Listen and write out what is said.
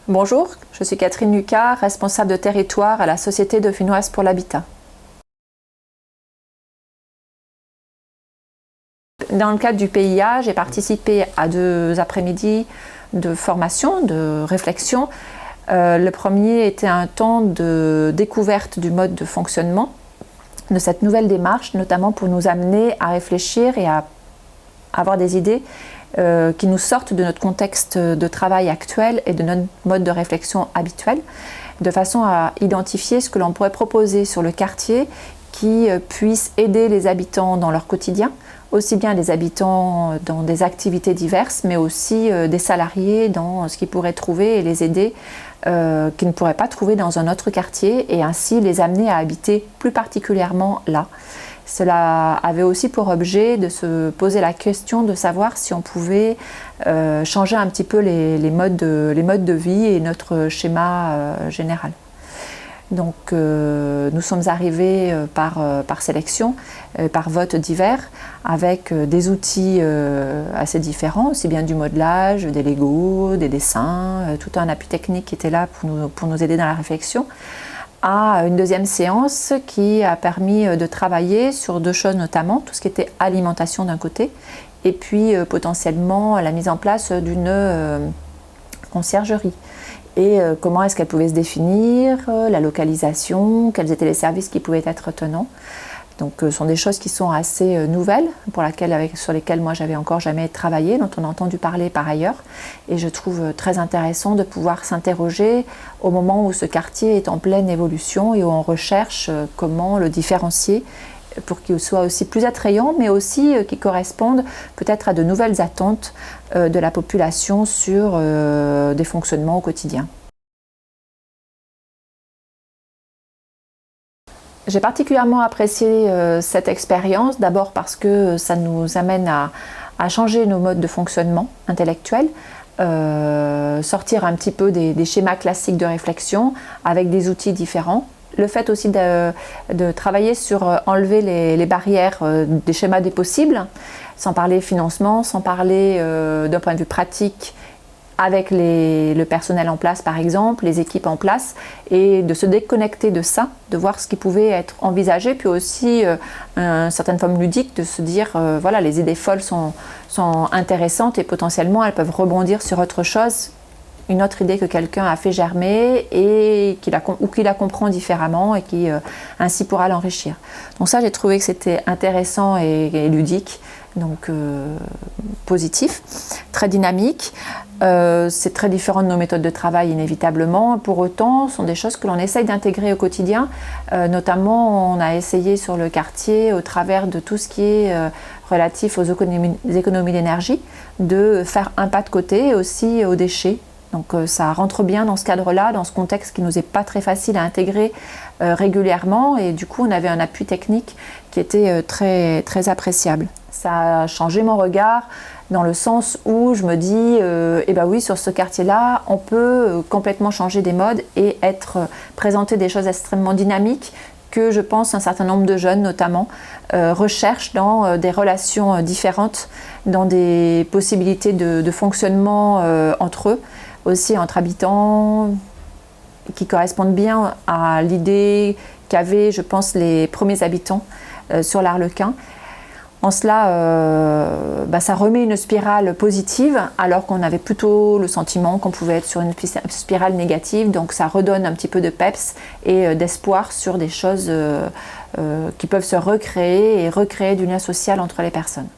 Bonjour, je suis Catherine Lucas, responsable de territoire à la Société dauphinoise pour l'habitat. Dans le cadre du PIA, j'ai participé à 2 après-midi de formation, de réflexion. Le premier était un temps de découverte du mode de fonctionnement de cette nouvelle démarche, notamment pour nous amener à réfléchir et à avoir des idées qui nous sortent de notre contexte de travail actuel et de notre mode de réflexion habituel, de façon à identifier ce que l'on pourrait proposer sur le quartier qui puisse aider les habitants dans leur quotidien, aussi bien les habitants dans des activités diverses, mais aussi des salariés dans ce qu'ils pourraient trouver et les aider qu'ils ne pourraient pas trouver dans un autre quartier, et ainsi les amener à habiter plus particulièrement là. Cela avait aussi pour objet de se poser la question de savoir si on pouvait changer un petit peu les modes de vie et notre schéma général. Donc nous sommes arrivés par sélection, par vote divers, avec des outils assez différents, aussi bien du modelage, des Lego, des dessins, tout un appui technique qui était là pour nous aider dans la réflexion, à une deuxième séance qui a permis de travailler sur 2 choses notamment, tout ce qui était alimentation d'un côté, et puis potentiellement la mise en place d'une conciergerie. Et comment est-ce qu'elle pouvait se définir, la localisation, quels étaient les services qui pouvaient être tenants. Donc ce sont des choses qui sont assez nouvelles, sur lesquelles moi j'avais encore jamais travaillé, dont on a entendu parler par ailleurs. Et je trouve très intéressant de pouvoir s'interroger au moment où ce quartier est en pleine évolution et où on recherche comment le différencier pour qu'il soit aussi plus attrayant, mais aussi qu'il corresponde peut-être à de nouvelles attentes de la population sur des fonctionnements au quotidien. J'ai particulièrement apprécié cette expérience, d'abord parce que ça nous amène à changer nos modes de fonctionnement intellectuels, sortir un petit peu des schémas classiques de réflexion avec des outils différents. Le fait aussi de travailler sur enlever les barrières des schémas des possibles, sans parler financement, sans parler d'un point de vue pratique, avec le personnel en place par exemple, les équipes en place, et de se déconnecter de ça, de voir ce qui pouvait être envisagé, puis aussi une certaine forme ludique de se dire voilà, les idées folles sont intéressantes et potentiellement elles peuvent rebondir sur autre chose, une autre idée que quelqu'un a fait germer et qui la comprend différemment et qui ainsi pourra l'enrichir. Donc ça, j'ai trouvé que c'était intéressant et ludique, donc positif, très dynamique. C'est très différent de nos méthodes de travail inévitablement. Pour autant, ce sont des choses que l'on essaye d'intégrer au quotidien. Notamment, on a essayé sur le quartier, au travers de tout ce qui est relatif aux économies d'énergie, de faire un pas de côté et aussi aux déchets. Donc ça rentre bien dans ce cadre-là, dans ce contexte qui nous est pas très facile à intégrer régulièrement, et du coup on avait un appui technique qui était très, très appréciable. Ça a changé mon regard dans le sens où je me dis eh ben oui, sur ce quartier-là, on peut complètement changer des modes et présenter des choses extrêmement dynamiques que je pense un certain nombre de jeunes notamment recherchent dans des relations différentes, dans des possibilités de fonctionnement entre eux, aussi entre habitants, qui correspondent bien à l'idée qu'avaient, je pense, les premiers habitants sur l'Arlequin. En cela, ça remet une spirale positive, alors qu'on avait plutôt le sentiment qu'on pouvait être sur une spirale négative. Donc ça redonne un petit peu de peps et d'espoir sur des choses qui peuvent se recréer et recréer du lien social entre les personnes.